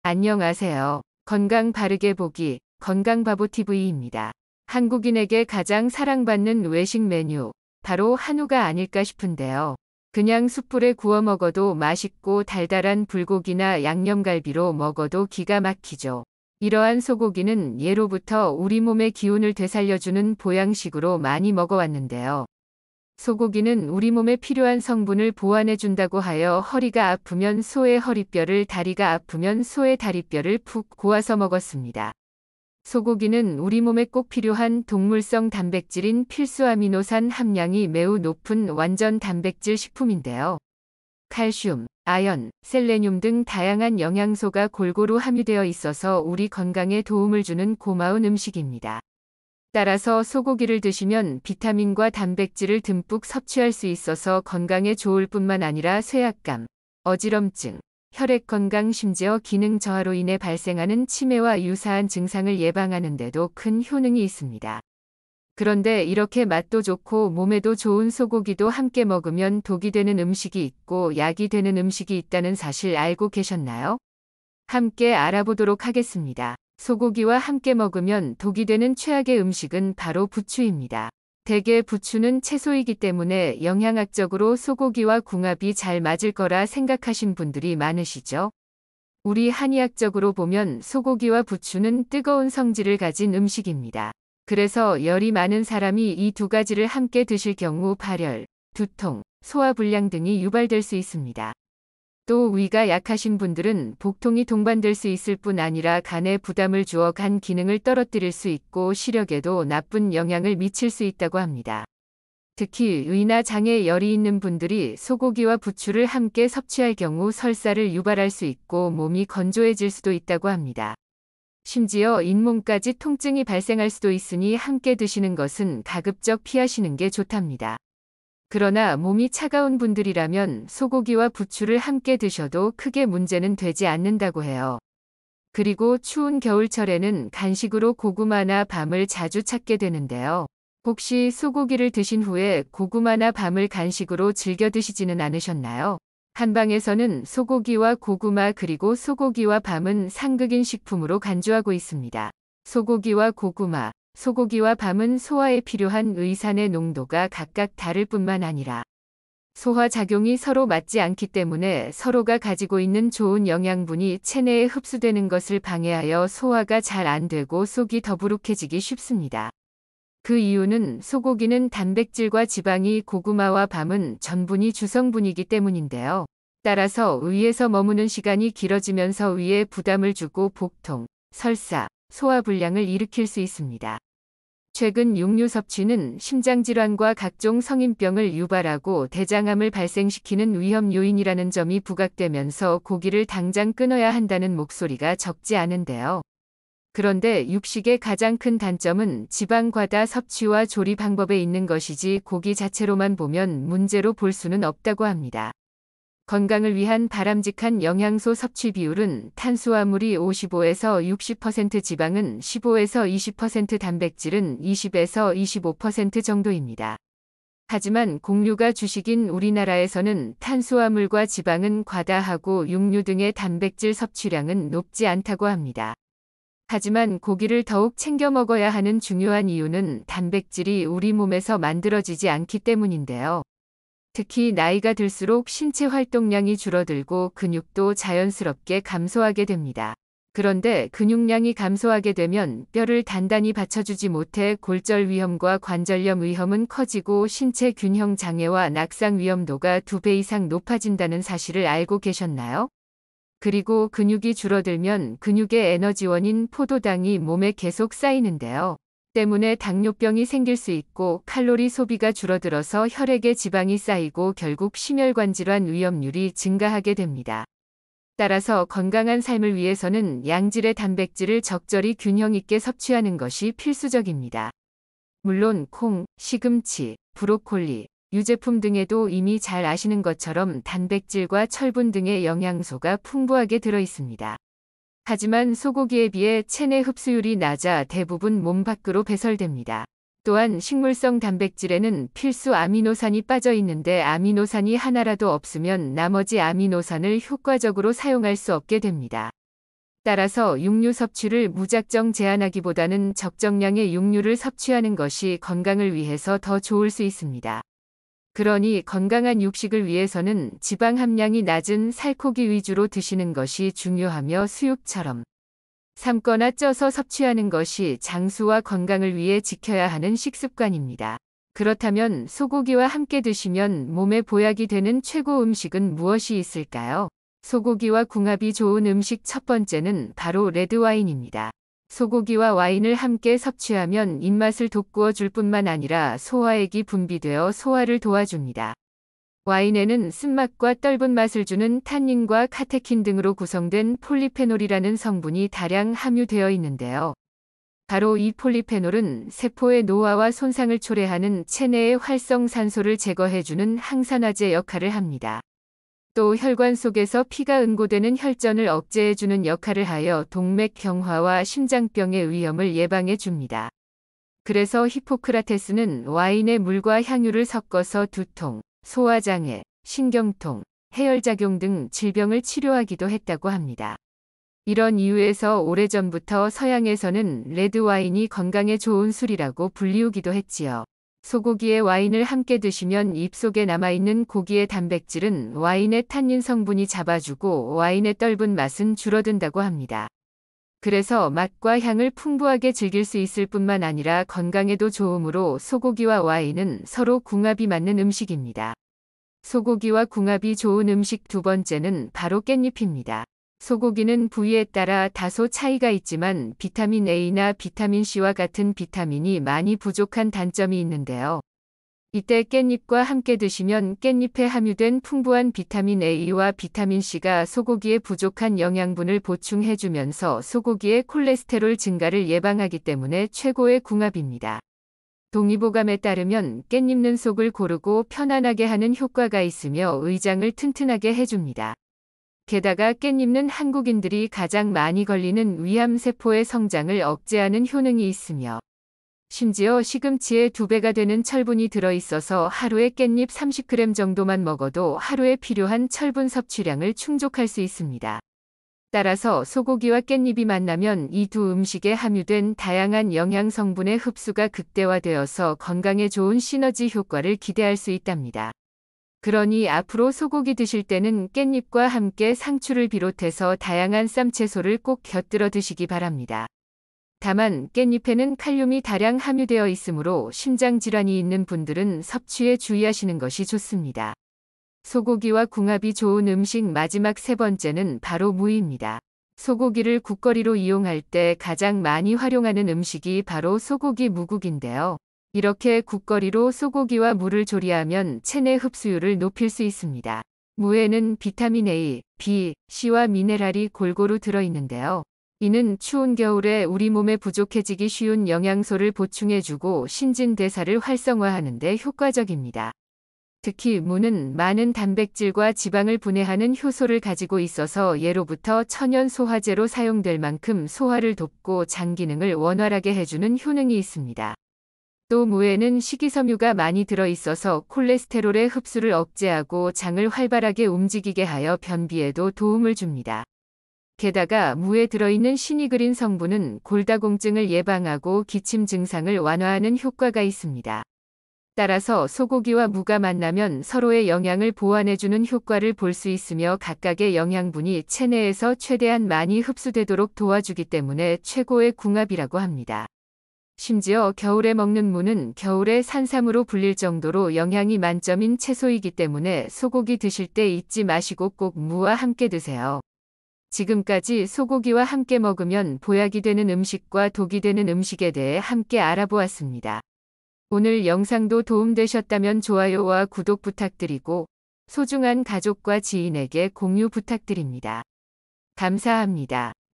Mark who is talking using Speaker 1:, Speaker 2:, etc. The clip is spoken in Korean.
Speaker 1: 안녕하세요. 건강 바르게 보기, 건강바보TV입니다. 한국인에게 가장 사랑받는 외식 메뉴, 바로 한우가 아닐까 싶은데요. 그냥 숯불에 구워 먹어도 맛있고 달달한 불고기나 양념갈비로 먹어도 기가 막히죠. 이러한 소고기는 예로부터 우리 몸의 기운을 되살려주는 보양식으로 많이 먹어왔는데요. 소고기는 우리 몸에 필요한 성분을 보완해준다고 하여 허리가 아프면 소의 허리뼈를, 다리가 아프면 소의 다리뼈를 푹 고아서 먹었습니다. 소고기는 우리 몸에 꼭 필요한 동물성 단백질인 필수 아미노산 함량이 매우 높은 완전 단백질 식품인데요. 칼슘, 아연, 셀레늄 등 다양한 영양소가 골고루 함유되어 있어서 우리 건강에 도움을 주는 고마운 음식입니다. 따라서 소고기를 드시면 비타민과 단백질을 듬뿍 섭취할 수 있어서 건강에 좋을 뿐만 아니라 쇠약감, 어지럼증, 혈액 건강 심지어 기능 저하로 인해 발생하는 치매와 유사한 증상을 예방하는 데도 큰 효능이 있습니다. 그런데 이렇게 맛도 좋고 몸에도 좋은 소고기도 함께 먹으면 독이 되는 음식이 있고 약이 되는 음식이 있다는 사실 알고 계셨나요? 함께 알아보도록 하겠습니다. 소고기와 함께 먹으면 독이 되는 최악의 음식은 바로 부추입니다. 대개 부추는 채소이기 때문에 영양학적으로 소고기와 궁합이 잘 맞을 거라 생각하신 분들이 많으시죠? 우리 한의학적으로 보면 소고기와 부추는 뜨거운 성질을 가진 음식입니다. 그래서 열이 많은 사람이 이 두 가지를 함께 드실 경우 발열, 두통, 소화불량 등이 유발될 수 있습니다. 또 위가 약하신 분들은 복통이 동반될 수 있을 뿐 아니라 간에 부담을 주어 간 기능을 떨어뜨릴 수 있고 시력에도 나쁜 영향을 미칠 수 있다고 합니다. 특히 위나 장에 열이 있는 분들이 소고기와 부추를 함께 섭취할 경우 설사를 유발할 수 있고 몸이 건조해질 수도 있다고 합니다. 심지어 잇몸까지 통증이 발생할 수도 있으니 함께 드시는 것은 가급적 피하시는 게 좋답니다. 그러나 몸이 차가운 분들이라면 소고기와 부추를 함께 드셔도 크게 문제는 되지 않는다고 해요. 그리고 추운 겨울철에는 간식으로 고구마나 밤을 자주 찾게 되는데요. 혹시 소고기를 드신 후에 고구마나 밤을 간식으로 즐겨 드시지는 않으셨나요? 한방에서는 소고기와 고구마 그리고 소고기와 밤은 상극인 식품으로 간주하고 있습니다. 소고기와 고구마, 소고기와 밤은 소화에 필요한 의산의 농도가 각각 다를 뿐만 아니라 소화 작용이 서로 맞지 않기 때문에 서로가 가지고 있는 좋은 영양분이 체내에 흡수되는 것을 방해하여 소화가 잘 안 되고 속이 더부룩해지기 쉽습니다. 그 이유는 소고기는 단백질과 지방이, 고구마와 밤은 전분이 주성분이기 때문인데요. 따라서 위에서 머무는 시간이 길어지면서 위에 부담을 주고 복통, 설사, 소화불량을 일으킬 수 있습니다. 최근 육류 섭취는 심장질환과 각종 성인병을 유발하고 대장암을 발생시키는 위험 요인이라는 점이 부각되면서 고기를 당장 끊어야 한다는 목소리가 적지 않은데요. 그런데 육식의 가장 큰 단점은 지방 과다 섭취와 조리 방법에 있는 것이지 고기 자체로만 보면 문제로 볼 수는 없다고 합니다. 건강을 위한 바람직한 영양소 섭취 비율은 탄수화물이 55에서 60%, 지방은 15에서 20%, 단백질은 20에서 25% 정도입니다. 하지만 공유가 주식인 우리나라에서는 탄수화물과 지방은 과다하고 육류 등의 단백질 섭취량은 높지 않다고 합니다. 하지만 고기를 더욱 챙겨 먹어야 하는 중요한 이유는 단백질이 우리 몸에서 만들어지지 않기 때문인데요. 특히 나이가 들수록 신체 활동량이 줄어들고 근육도 자연스럽게 감소하게 됩니다. 그런데 근육량이 감소하게 되면 뼈를 단단히 받쳐주지 못해 골절 위험과 관절염 위험은 커지고 신체 균형 장애와 낙상 위험도가 2배 이상 높아진다는 사실을 알고 계셨나요? 그리고 근육이 줄어들면 근육의 에너지원인 포도당이 몸에 계속 쌓이는데요. 때문에 당뇨병이 생길 수 있고 칼로리 소비가 줄어들어서 혈액에 지방이 쌓이고 결국 심혈관 질환 위험률이 증가하게 됩니다. 따라서 건강한 삶을 위해서는 양질의 단백질을 적절히 균형 있게 섭취하는 것이 필수적입니다. 물론 콩, 시금치, 브로콜리, 유제품 등에도 이미 잘 아시는 것처럼 단백질과 철분 등의 영양소가 풍부하게 들어 있습니다. 하지만 소고기에 비해 체내 흡수율이 낮아 대부분 몸 밖으로 배설됩니다. 또한 식물성 단백질에는 필수 아미노산이 빠져 있는데 아미노산이 하나라도 없으면 나머지 아미노산을 효과적으로 사용할 수 없게 됩니다. 따라서 육류 섭취를 무작정 제한하기보다는 적정량의 육류를 섭취하는 것이 건강을 위해서 더 좋을 수 있습니다. 그러니 건강한 육식을 위해서는 지방 함량이 낮은 살코기 위주로 드시는 것이 중요하며 수육처럼 삶거나 쪄서 섭취하는 것이 장수와 건강을 위해 지켜야 하는 식습관입니다. 그렇다면 소고기와 함께 드시면 몸에 보약이 되는 최고 음식은 무엇이 있을까요? 소고기와 궁합이 좋은 음식 첫 번째는 바로 레드와인입니다. 소고기와 와인을 함께 섭취하면 입맛을 돋구어 줄 뿐만 아니라 소화액이 분비되어 소화를 도와줍니다. 와인에는 쓴맛과 떫은 맛을 주는 탄닌과 카테킨 등으로 구성된 폴리페놀이라는 성분이 다량 함유되어 있는데요. 바로 이 폴리페놀은 세포의 노화와 손상을 초래하는 체내의 활성산소를 제거해주는 항산화제 역할을 합니다. 또 혈관 속에서 피가 응고되는 혈전을 억제해주는 역할을 하여 동맥경화와 심장병의 위험을 예방해 줍니다. 그래서 히포크라테스는 와인에 물과 향유를 섞어서 두통, 소화장애, 신경통, 해열작용 등 질병을 치료하기도 했다고 합니다. 이런 이유에서 오래전부터 서양에서는 레드와인이 건강에 좋은 술이라고 불리우기도 했지요. 소고기에 와인을 함께 드시면 입속에 남아있는 고기의 단백질은 와인의 탄닌 성분이 잡아주고 와인의 떫은 맛은 줄어든다고 합니다. 그래서 맛과 향을 풍부하게 즐길 수 있을 뿐만 아니라 건강에도 좋으므로 소고기와 와인은 서로 궁합이 맞는 음식입니다. 소고기와 궁합이 좋은 음식 두 번째는 바로 깻잎입니다. 소고기는 부위에 따라 다소 차이가 있지만 비타민 A나 비타민 C와 같은 비타민이 많이 부족한 단점이 있는데요. 이때 깻잎과 함께 드시면 깻잎에 함유된 풍부한 비타민 A와 비타민 C가 소고기의 부족한 영양분을 보충해주면서 소고기의 콜레스테롤 증가를 예방하기 때문에 최고의 궁합입니다. 동의보감에 따르면 깻잎는 속을 고르고 편안하게 하는 효과가 있으며 의장을 튼튼하게 해줍니다. 게다가 깻잎는 한국인들이 가장 많이 걸리는 위암세포의 성장을 억제하는 효능이 있으며 심지어 시금치의 2배가 되는 철분이 들어있어서 하루에 깻잎 30g 정도만 먹어도 하루에 필요한 철분 섭취량을 충족할 수 있습니다. 따라서 소고기와 깻잎이 만나면 이 두 음식에 함유된 다양한 영양 성분의 흡수가 극대화되어서 건강에 좋은 시너지 효과를 기대할 수 있답니다. 그러니 앞으로 소고기 드실 때는 깻잎과 함께 상추를 비롯해서 다양한 쌈채소를 꼭 곁들여 드시기 바랍니다. 다만 깻잎에는 칼륨이 다량 함유되어 있으므로 심장질환이 있는 분들은 섭취에 주의하시는 것이 좋습니다. 소고기와 궁합이 좋은 음식 마지막 세 번째는 바로 무입니다. 소고기를 국거리로 이용할 때 가장 많이 활용하는 음식이 바로 소고기 무국인데요. 이렇게 국거리로 소고기와 무를 조리하면 체내 흡수율을 높일 수 있습니다. 무에는 비타민 A, B, C와 미네랄이 골고루 들어있는데요. 이는 추운 겨울에 우리 몸에 부족해지기 쉬운 영양소를 보충해주고 신진대사를 활성화하는 데 효과적입니다. 특히 무는 많은 단백질과 지방을 분해하는 효소를 가지고 있어서 예로부터 천연 소화제로 사용될 만큼 소화를 돕고 장 기능을 원활하게 해주는 효능이 있습니다. 또 무에는 식이섬유가 많이 들어있어서 콜레스테롤의 흡수를 억제하고 장을 활발하게 움직이게 하여 변비에도 도움을 줍니다. 게다가 무에 들어있는 시니그린 성분은 골다공증을 예방하고 기침 증상을 완화하는 효과가 있습니다. 따라서 소고기와 무가 만나면 서로의 영양을 보완해주는 효과를 볼 수 있으며 각각의 영양분이 체내에서 최대한 많이 흡수되도록 도와주기 때문에 최고의 궁합이라고 합니다. 심지어 겨울에 먹는 무는 겨울의 산삼으로 불릴 정도로 영양이 만점인 채소이기 때문에 소고기 드실 때 잊지 마시고 꼭 무와 함께 드세요. 지금까지 소고기와 함께 먹으면 보약이 되는 음식과 독이 되는 음식에 대해 함께 알아보았습니다. 오늘 영상도 도움되셨다면 좋아요와 구독 부탁드리고 소중한 가족과 지인에게 공유 부탁드립니다. 감사합니다.